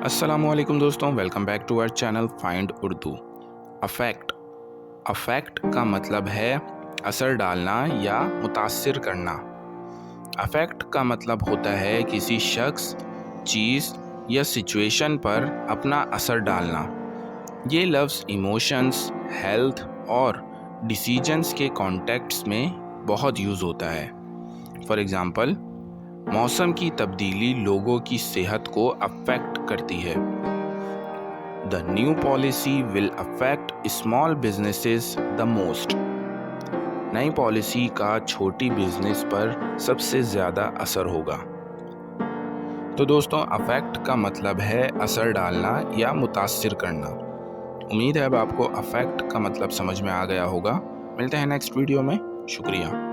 السلام علیکم دوستوں، welcome back to our channel find Urdu. Effect کا مطلب ہے اثر ڈالنا یا متاثر کرنا۔ افیکٹ کا مطلب ہوتا ہے کسی شخص، چیز یا سچویشن پر اپنا اثر ڈالنا۔ یہ لفظ ایموشنز، ہیلتھ اور ڈیسیجنز کے کانٹیکسٹ میں بہت یوز ہوتا ہے۔ فار ایگزامپل، موسم کی تبدیلی لوگوں کی صحت کو افیکٹ کرتی ہے۔ The new policy will affect small businesses the most۔ نئی پالیسی کا چھوٹی بزنس پر سب سے زیادہ اثر ہوگا۔ تو دوستوں، افیکٹ کا مطلب ہے اثر ڈالنا یا متاثر کرنا۔ امید ہے اب آپ کو افیکٹ کا مطلب سمجھ میں آ گیا ہوگا۔ ملتے ہیں نیکسٹ ویڈیو میں۔ شکریہ۔